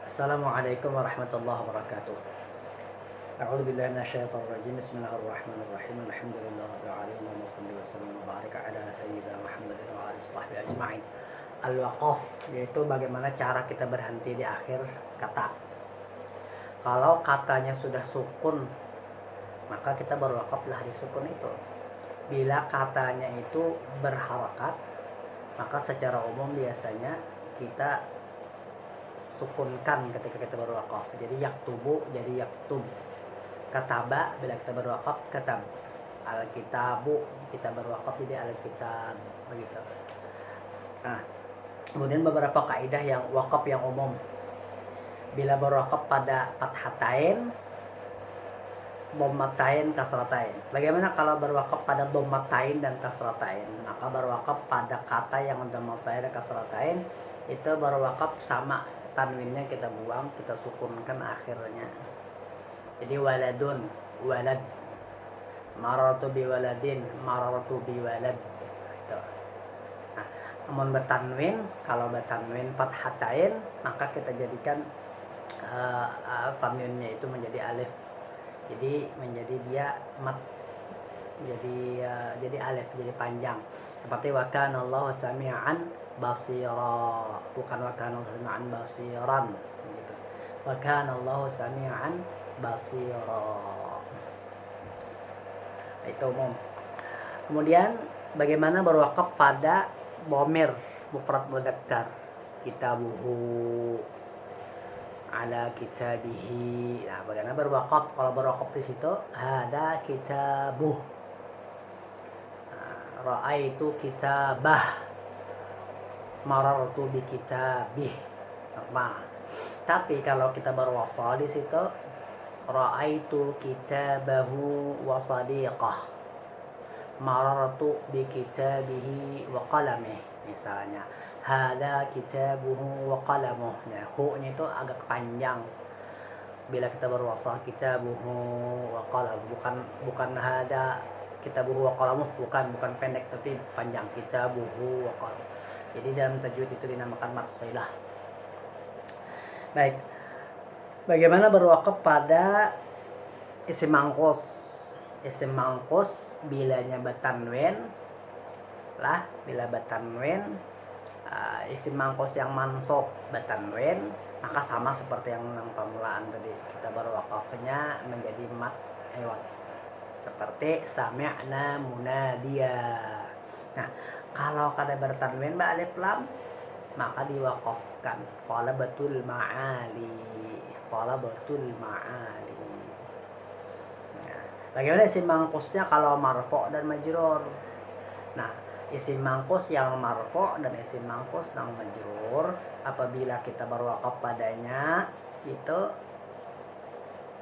Assalamualaikum warahmatullahi wabarakatuh. A'udzu billahi minasyaitonir rajim. Bismillahirrahmanirrahim. Alhamdulillahirabbil alamin. Wa shalli wa sallim wa barik ala sayyidina Muhammadin wa alihi washabbihi ajma'in. Al-waqaf yaitu bagaimana cara kita berhenti di akhir kata. Kalau katanya sudah sukun, maka kita berwakaflah di sukun itu. Bila katanya itu berharakat, maka secara umum biasanya kita sukunkan ketika kita berwakaf. Jadi yaktubu jadi yaktub. Kataba bila kita berwakaf katab. Al-kitabu kita berwakaf jadi al-kitab, begitu. Nah, kemudian beberapa kaidah yang wakaf yang umum. Bila berwakaf pada fathatain, dhammatain, kasratain. Bagaimana kalau berwakaf pada dhammatain dan kasratain? Maka berwakaf pada kata yang dhammatain dan kasratain itu berwakaf sama, tanwinnya kita buang, kita sukunkan akhirnya. Jadi waladun, walad. Marartu bi waladin, marartu bi walad. Itu. Nah, namun bertanwin, kalau bertanwin fathatain, maka kita jadikan tanwinnya itu menjadi alif. Jadi menjadi dia mat, jadi alif, jadi panjang. Seperti wa kana Allahu sami'an basira, bukan wa kana Allahu sami'an basiran gitu. Wa kana Allahu sami'an basira. Itu umum. Kemudian bagaimana berwakaf pada dhamir mufrad mudzakkar, kitabuhu, ala kitabihi. Nah, bagaimana berwakaf? Kalau berwakaf di situ hada kitabuh, ra'aitu kitabah, marartu bi kitabih. Normal. Tapi kalau kita berwasal di situ ra'aitu kitabahu wa sadiqah, marartu bi kitabihi wa qalamih. Misalnya hada kitabuhu wa qalamuh. Nah, hu-nya itu agak panjang bila kita berwasal kitabuhu wa qalamuh, bukan hada kitabuhu wa qalamuh, bukan pendek tapi panjang, kitabuhu wa qalamuh. Jadi dalam tajwid itu dinamakan mad shailah. Baik. Bagaimana berwakaf pada isim mangkus? Isim mangkus bilanya batanwin lah, bila batanwin isim mangkus yang mansub batanwin, maka sama seperti yang permulaan tadi, kita berwakafnya menjadi mat iwad. Seperti sami'na munadiya. Nah, kalau kada bertanwin ba alif lam, maka diwakafkan qala batul ma'ali, qala batul ma'ali. Nah, bagaimana isim mangkusnya kalau marfu' dan majrur? Nah, isim mangkus yang marfu' dan isim mangkus yang majrur, apabila kita berwakaf padanya itu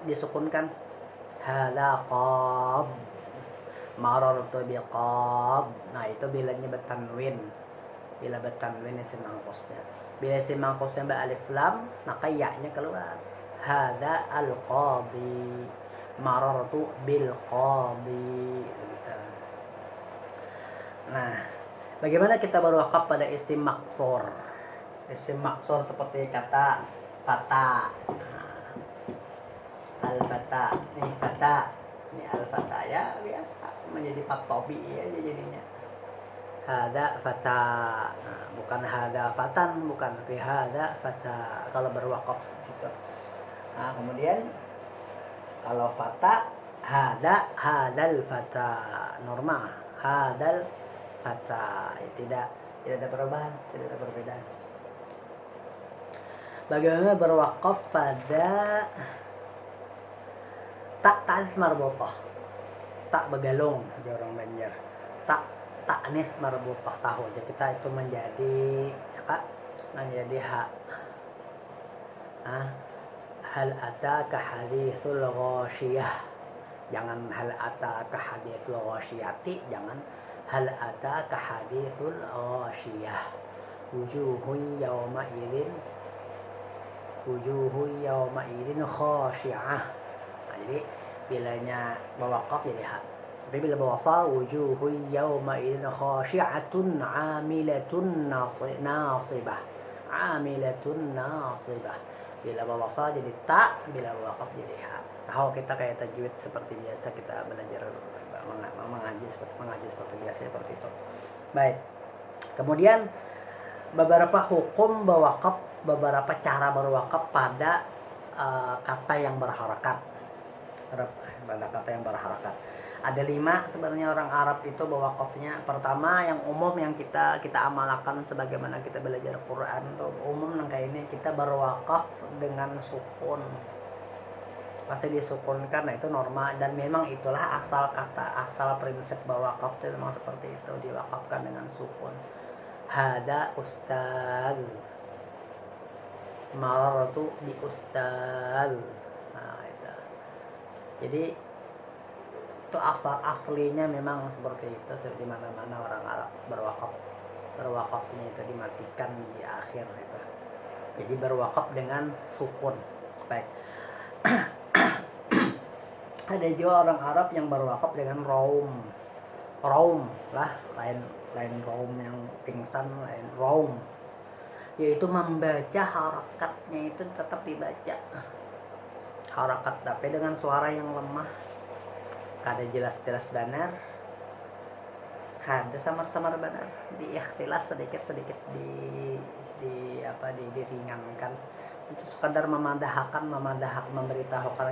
disukunkan. Hadza qab, marartu biqab. Nah, itu bilanya bertanwin. Bila bertanwin isim mangkusnya. Bila isim mangkusnya alif lam, maka ya-nya keluar. Hadza al-qadi, marartu bil qadi. Gitu. Nah, bagaimana kita berwakaf pada isim maksur? Isim maksur seperti kata fata. Al-fata, ini fata, ini al-fata, ya biasa menjadi fatobi aja jadinya. Hada fata, nah, bukan hada fatan, bukan, tapi hada fata kalau berwakaf gitu. Nah, kemudian kalau fata hadal fata, normal hadal fata, tidak ada perubahan, tidak ada perbedaan. Bagaimana berwakaf pada tak ta'nis marbutah, tak begalung di orang Banjar, tak ta'nis marbutah, tahu aja kita itu menjadi apa, menjadi hak. Hal ataka hadithul ghasyiyah, jangan hal ataka hadithul ghasyiyati, jangan hal ataka hadithul ghasyiyah. Wujuhun yawma idin khashi'ah. Nah, jadi bilanya bawaqaf jadi hak. Tapi bila bawasal wujuhun yawma idin khashi'atun 'amilatun nasibah. amilatun nasibah. Bila berwasal jadi ta, bila berwakaf jadi ha. Tahu kita kayak tajwid seperti biasa kita belajar mengaji seperti biasa seperti itu. Baik. Kemudian beberapa hukum berwakaf, beberapa cara berwakaf pada kata yang berharakat. Pada kata yang berharakat. Ada 5 sebenarnya orang Arab itu berwakafnya. Pertama yang umum yang kita amalkan sebagaimana kita belajar Quran tuh umum kayak ini, kita berwakaf dengan sukun. Pasti disukunkan, nah itu norma dan memang itulah asal kata, asal prinsip berwakaf itu memang seperti itu, diwakafkan dengan sukun. Hada ustaz, marartu bi ustaz. Nah itu. Jadi itu aslinya memang seperti itu, di mana-mana orang Arab berwakafnya itu dimatikan di akhir itu. Jadi berwakaf dengan sukun. Baik. Ada juga orang Arab yang berwakaf dengan raum lah, lain raum yang pingsan, lain raum, yaitu membaca harakatnya itu tetap dibaca harakat tapi dengan suara yang lemah, kada jelas-jelas benar, kada samar-samar benar, diikhtilas sedikit diringankan. Itu sekadar memberitahukan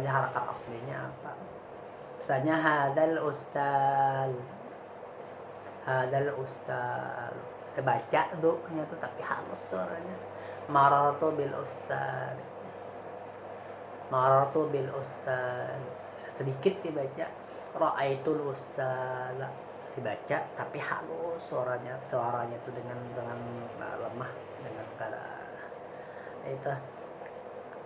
aja harakat aslinya apa. Misalnya hadal ustaz terbaca doanya tuh tapi halus suaranya. Marartu bil ustaz sedikit dibaca. Ra'aitul ustaz dibaca tapi halus suaranya tuh dengan lemah, dengan kada itu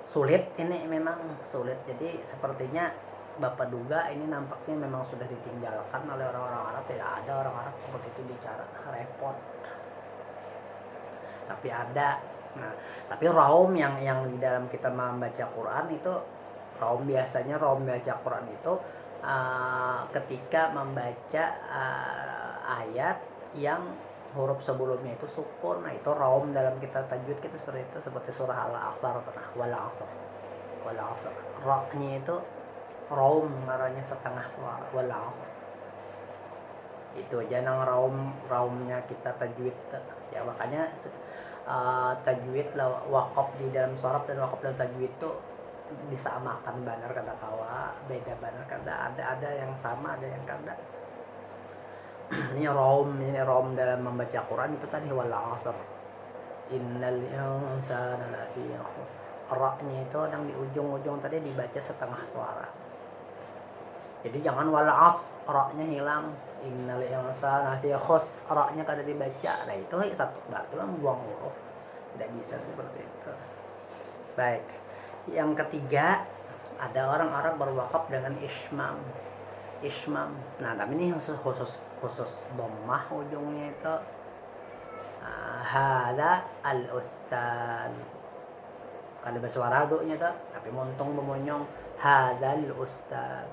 sulit. Ini memang sulit. Jadi sepertinya Bapak duga ini nampaknya memang sudah ditinggalkan oleh orang-orang Arab. Tidak ada orang Arab seperti itu bicara, repot. Tapi ada. Nah, tapi raum yang di dalam kita membaca Quran itu biasanya raum baca Quran itu ketika membaca ayat yang huruf sebelumnya itu sukun. Nah itu raum dalam kita tajwid kita seperti itu, seperti surah Al-Asr, wal asr. Ra-nya itu raum, marahnya setengah suara, wal asr. Itu aja nang raumnya kita tajwid. Ya makanya tajwid wakaf di dalam sharaf dan wakaf dalam tajwid itu disamakan benar kada kawa, beda benar kada, ada yang sama, ada yang kada. Ini raum dalam membaca Quran itu tadi wal asr. Innal insana lafi khusr. Ra-nya itu yang di ujung-ujung tadi dibaca setengah suara. Jadi jangan wal as, ra-nya hilang. Innal insana lafi khusr, ra-nya kada dibaca. Nah itu satu berarti buang huruf. Tidak bisa seperti itu. Baik. Yang ketiga, ada orang Arab berwakaf dengan ismam. Nah, tapi ini khusus dhammah ujungnya itu. Hada al-ustaz. Kada bersuara do-nya tuh, tapi montong memonyong hadal ustaz.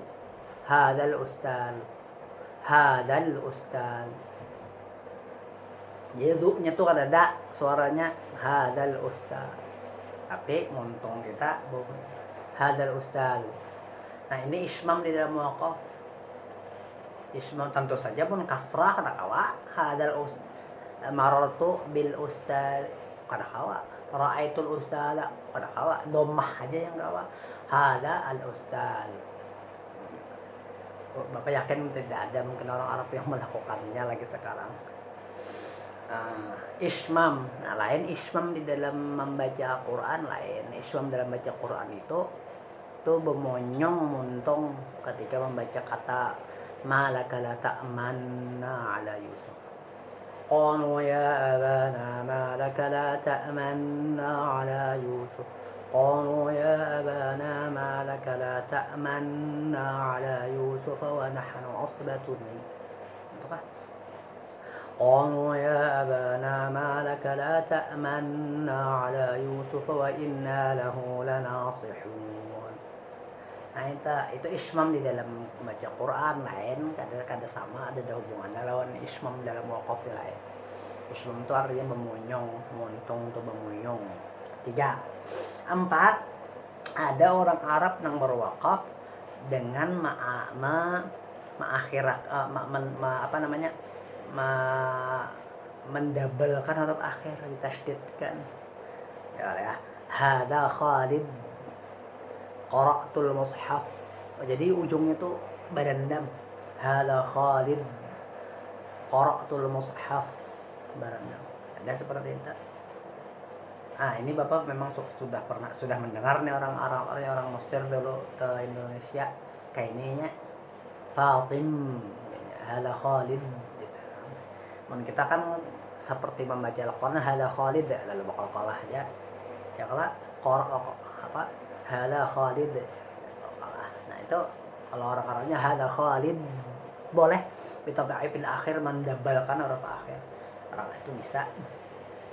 Jadi do-nya tuh kada ada suaranya hadal ustaz. Tapi montong kita hadal ustaz. Nah, ini ismam di dalam wakaf. Ismam tentu saja pun kasrah kada kawa. Hadal ustaz. Marartu bil ustaz kada kawa. Ra'aitul ustaz kada kawa. Dhammah aja yang kawa. Hada al ustaz. Bapak yakin tidak ada mungkin orang Arab yang melakukannya lagi sekarang. Ismam. Nah, lain ismam di dalam membaca Quran, lain ismam dalam baca Quran itu bermonyong montong ketika membaca kata malaka la ta'manna ala Yusuf. Qalu ya abana malaka la ta'manna ala Yusuf. Qalu ya abana malaka la ta'manna ala Yusuf wa nahnu asbatun. Itu kan? Qalu ya abana malaka la ta'manna ala Yusuf wa inna lahu lanasihun. Nah itu ismam di dalam membaca Quran lain, kada sama, ada hubungannya lawan ismam dalam wakaf lain. Uslum itu artinya memunyong, muntung itu memunyong. 3. 4. Ada orang Arab yang berwakaf dengan mendabelkan huruf akhir, ditasydidkan. Ya, hada Khalid qara'tul mushaf. Jadi ujungnya itu badan dam. Hada Khalid qara'tul mushaf, badan dam. Ada seperti itu. Ini Bapak memang sudah mendengar nih orang Mesir dulu ke Indonesia kayak ininya Fatim, hala Khalid gitu. Kita kan seperti membaca Al-Quran hala Khalid lalu bakal kalah aja. Ya kalau hala Khalid kalah. Nah itu kalau orang Arabnya hala Khalid boleh bitad'ifil akhir, mendabalkan huruf akhir. Orang itu bisa.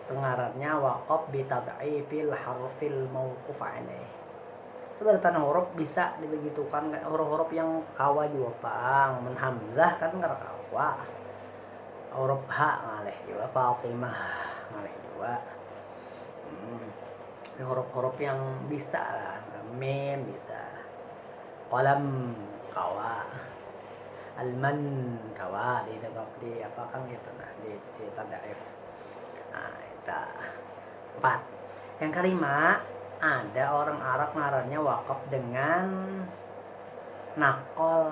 Pengarannya waqaf bitad'ifil harfil mauquf alaih. Sebenarnya huruf bisa dibegitukan, huruf-huruf yang kawa juga pang, hamzah kan enggak kawa. Huruf ha ngalih juga, Fatimah ngalih juga. Huruf-huruf yang bisa lah, mim bisa. Qalam kawa. Alman kawa di apa kan gitu nah, di tad'if. Nah, itu 4. Yang kelima, ada orang Arab ngarannya wakaf dengan nakol,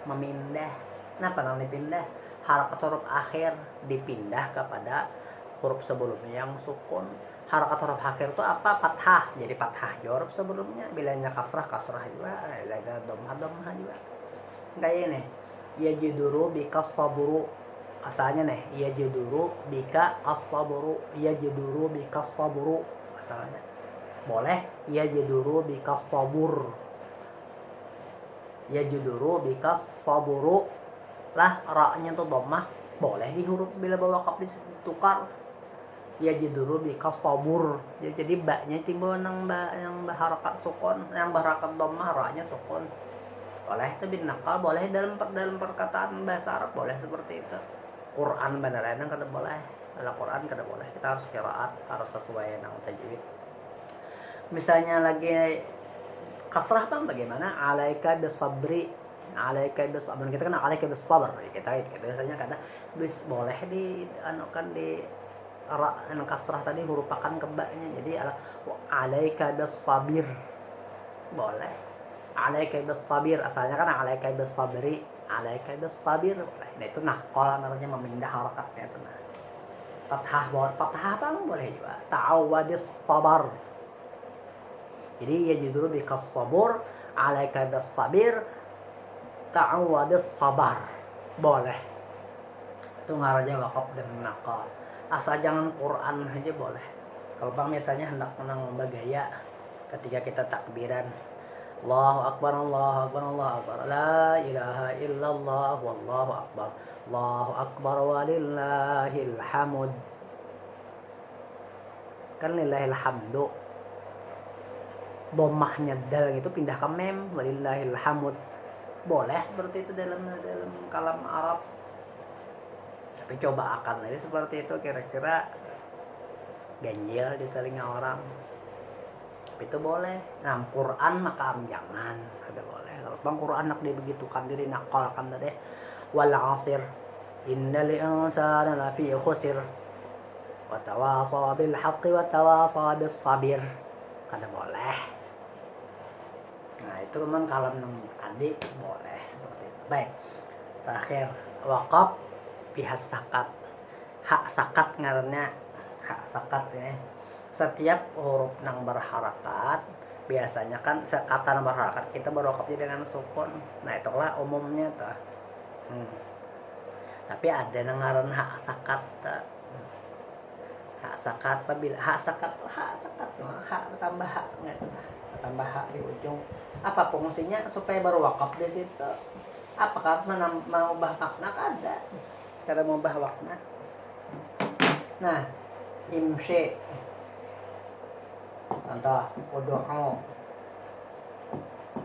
memindah. Kenapa namanya dipindah? Harakat huruf akhir dipindah kepada huruf sebelumnya yang sukun. Harakat huruf akhir itu apa? Fathah. Jadi fathah huruf sebelumnya. Bilanya kasrah juga. Bilanya dhammah juga. Kayak ini. Yajiduru bika saburu. Asalnya nih, yajiduru bika as-sabru, yajiduru bika sabru. Asalnya boleh yajiduru bika sabur, yajiduru bika saburu lah, ra-nya tuh dhammah, boleh di huruf bila bawa wakaf ditukar yajiduru bika sabur. Jadi ba-nya timbul yang harakat sukun, yang harakat dhammah, ra-nya sukun. Boleh itu bin nakal, boleh dalam perkataan bahasa Arab, boleh seperti itu. Quran beneran kada boleh, dalam Quran kada boleh. Kita harus qiraat, harus sesuai dengan tajwid. Misalnya lagi kasrah bang, bagaimana? Alaika bisabri, alaika bisabri. Kita kan alaika bisabr. Kita biasanya kata boleh di anukan di kasrah tadi hurufakan kebaknya. Jadi alaika bisabir boleh. Alaika bisabir asalnya kan alaika bisabri. Alaika bisabir boleh. Nah itu nakol namanya, memindah harakatnya itu. Nah fathah bang boleh juga. Ta'awadis sabar. Jadi yajiduru bikas sabur, alaika bisabir, ta'awadis sabar boleh. Itu ngarannya wakaf dengan nakol. Asal jangan Quran aja boleh. Kalau bang misalnya hendak menang bagaya ketika kita takbiran, Allahu Akbar, Allahu Akbar, Allahu Akbar, la ilaha illallah, wallahu akbar, Allahu Akbar walillahil hamd. Kan lillahil hamdu. Dhammahnya dal gitu pindah ke mem, walillahil hamd. Boleh seperti itu dalam kalam Arab. Tapi coba akan aja seperti itu, kira-kira ganjil di telinga orang. Itu boleh. Nah, Quran maka jangan, ada boleh. Kalau bang Quran nak dibegitukan diri nakalkan tadi. Wal 'asr innal insana lafi khusr wa tawasa bil haqqi wa tawasa bis sabir. Kada boleh. Nah, itu memang kalam nang tadi boleh seperti itu. Baik. Terakhir, waqaf pihak sakat. Hak sakat ngarannya hak sakat ya. Setiap huruf yang berharakat, biasanya kan kata yang berharakat kita berwakafnya dengan sukun. Nah itulah umumnya tuh. Tapi ada yang ngaran hak sakat. Hak sakat apabila hak sakat tambah hak nggak tuh? Tambah hak di ujung. Apa fungsinya? Supaya berwakaf di situ. Apakah mau ubah makna? Ada. Cara mau ubah makna. Nah, imsyi. Contoh, udu'u.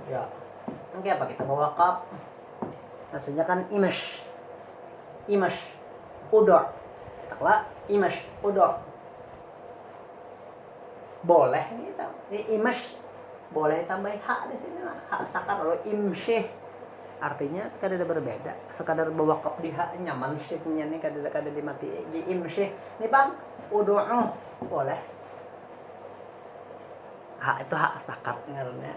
Ya. Nanti apa kita bawa wakaf? Maksudnya kan imash. Udu'. Kita kelak imash udo boleh gitu. Imash boleh tambah hak di sini lah, hak sakat atau imsyih. Artinya kadang berbeda. Sekadar bewakaf di hak nyaman syihnya nih kadang dimati di imsyih. Nih Bang, udu'u boleh. Hak itu hak sakat ngarannya.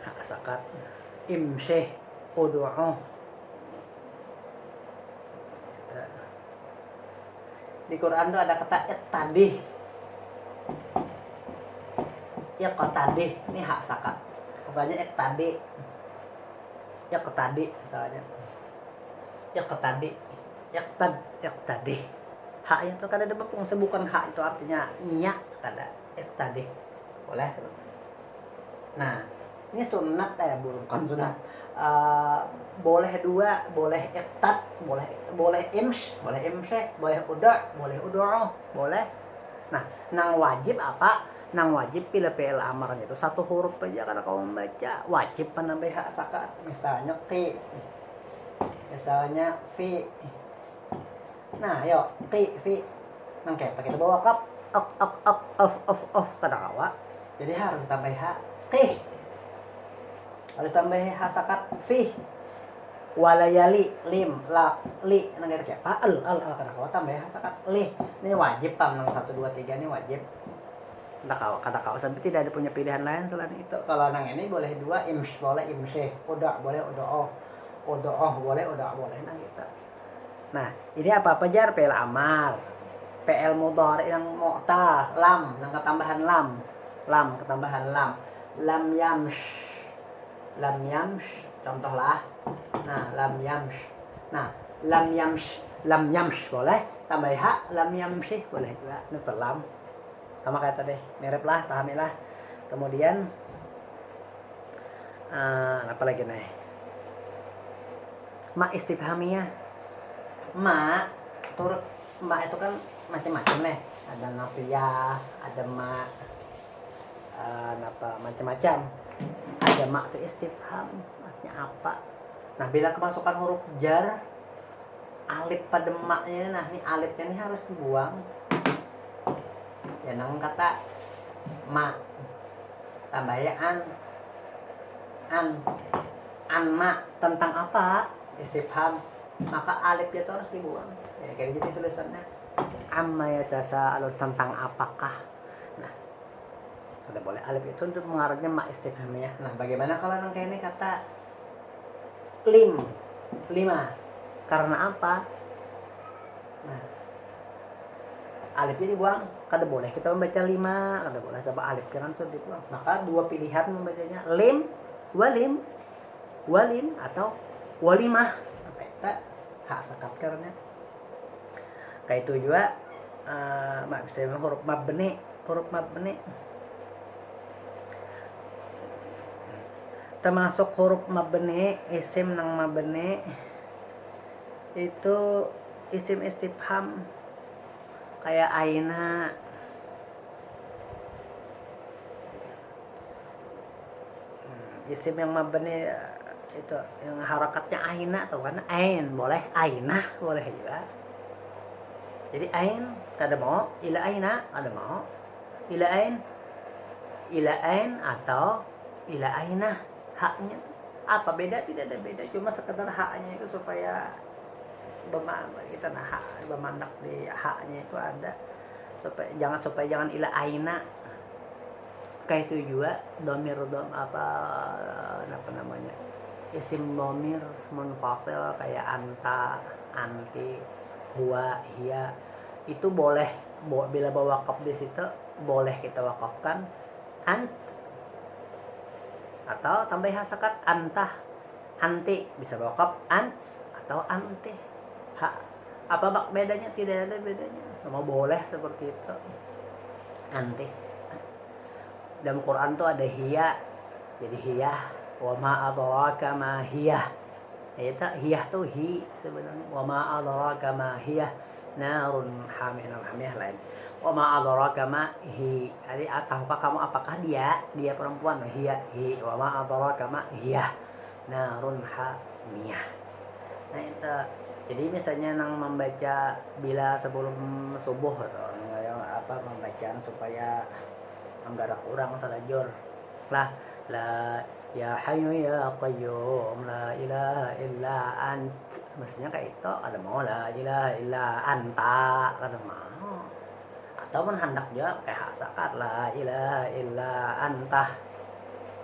Hak sakat. Imsyih udu'u. Di Quran tuh ada kata iqtadih. Iqtadih ini hak sakat. Asalnya iqtadi. Iqtadi asalnya. Iqtadi. Iqtadih. Haknya itu kada ada fungsi bukan hak itu artinya iya kada. Iqtadih. Boleh. Nah, ini sunat bukan sunat. Boleh dua, boleh iqtad, boleh imsh, boleh imsyih, boleh udu', boleh. Nah, nang wajib apa? Nang wajib bila fi'il amarnya itu satu huruf aja karena kamu membaca wajib penambah hak sakat. Misalnya qi, misalnya fi. Nah, yuk qi fi. Nang kayak pakai bawa kap of kada kawa. Jadi harus tambah hak qi. Harus tambah hak sakat fi. Walayali lim la li nang kayak apa al kada kawa tambah hak sakat li. Ini wajib pam nang 1 2 3 ini wajib. Kada kau sampai tidak ada punya pilihan lain selain itu. Kalau nang ini boleh dua, imsh boleh imsyih, uda boleh udoh boleh boleh nang kita. Nah, ini apa jar fi'il amar, fi'il mudhari yang mu'ta, lam nang ketambahan lam ketambahan lam yamsh contohlah. Nah, lam yamsh boleh tambah hak lam yamshih boleh juga nutul lam. Sama kayak tadi, mirip lah, pahamilah. Kemudian apa lagi nih? Ma istifhamiyah. Ma itu kan macam-macam nih. Ada nafiyah, ada ma macam-macam. Ada ma itu istifham, maksudnya apa? Nah, bila kemasukan huruf jar alif pada ma-nya, nah ini alifnya ini harus dibuang. Ya nang kata ma tambah ya an ma tentang apa istifham, maka alif itu harus dibuang. Ya kayak gitu tulisannya amma yatasaalu tentang apakah. Nah, sudah boleh alif itu untuk mengarahnya ma istifhamnya. Nah, bagaimana kalau nang kayak ini kata lima karena apa? Nah, alifnya dibuang, kada boleh kita membaca 5, kada boleh sebab alif kan sudah dibuang. Maka dua pilihan membacanya walim atau walimah. Apa itu hak sakat karena kayak itu juga misalnya huruf mabni termasuk huruf mabni, isim nang mabni itu isim istifham kayak aina, isim yang mabni itu yang harakatnya aina atau kan ain boleh, aina boleh juga. Jadi ain kada mau, ila aina kada mau, ila ain atau ila aina. Haknya apa beda? Tidak ada beda, cuma sekedar haknya itu supaya kita bermandak di haknya itu ada supaya jangan ila aina. Kayak itu juga domir apa namanya isim domir munfasil kayak anta, anti, huwa, hiya itu boleh bila bawa wakaf di situ boleh kita wakafkan ant atau tambah hasakat antah, anti bisa wakaf ant atau ante. Apa bedanya? Tidak ada bedanya, semua boleh seperti itu. Ante dalam Quran tuh ada hiya, jadi hiyah, wa ma adraka ma hiyah. Itu hiyah tuh sebenarnya, wa ma adraka ma hiyah narun hamiyah lain. Wa ma adraka ma hi. Jadi tahukah kamu apakah dia perempuan? Hiya hi. Wa ma adraka ma hiyah narun hamiyah. Nah itu Jadi misalnya nang membaca bila sebelum subuh atau membacaan supaya menggarak orang salajur lah, la ya hayyu ya qayyum la ilaha illa ant, mestinya kayak itu ada mau la ilaha illa anta ada mau, ataupun hendak juga kayak hasakat la ilaha illa anta.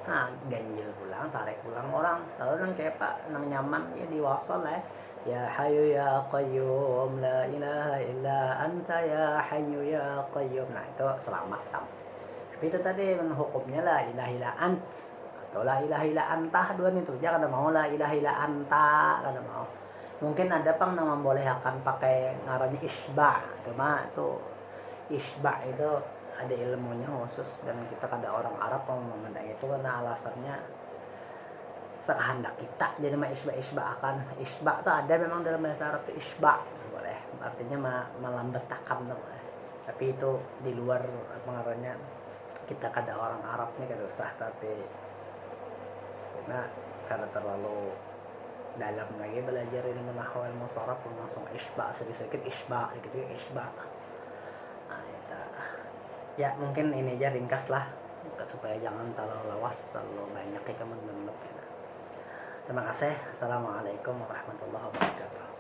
Nah, ganjil pulang, sarek pulang orang. Lalu nang kayak pak, nang nyaman ya diwasal lah. Ya Hayyu ya Qayyum la ilaha illa anta ya Hayyu ya Qayyum. Nah, itu selamat tam. Tapi itu tadi hukumnya la ilaha illa ant atau la ilaha illa anta, dua itu aja kada mau la ilaha illa anta kada mau. Mungkin ada pang yang membolehkan pakai ngarannya isba. Itu mah tuh isba itu ada ilmunya khusus dan kita kada orang Arab memandang itu karena alasannya sekehendak kita jadi mah isba akan isba tuh ada memang dalam bahasa Arab tuh isba boleh artinya melambetakan tuh boleh, tapi itu di luar pengaruhnya kita kada orang Arab nih kada usah, tapi karena terlalu dalam lagi belajar ilmu nahwu ilmu saraf langsung isba sedikit isba gitu isba. Nah, itu ya mungkin ini aja ringkas lah supaya jangan terlalu lawas terlalu banyak ya kamu. Terima kasih. Assalamualaikum warahmatullahi wabarakatuh.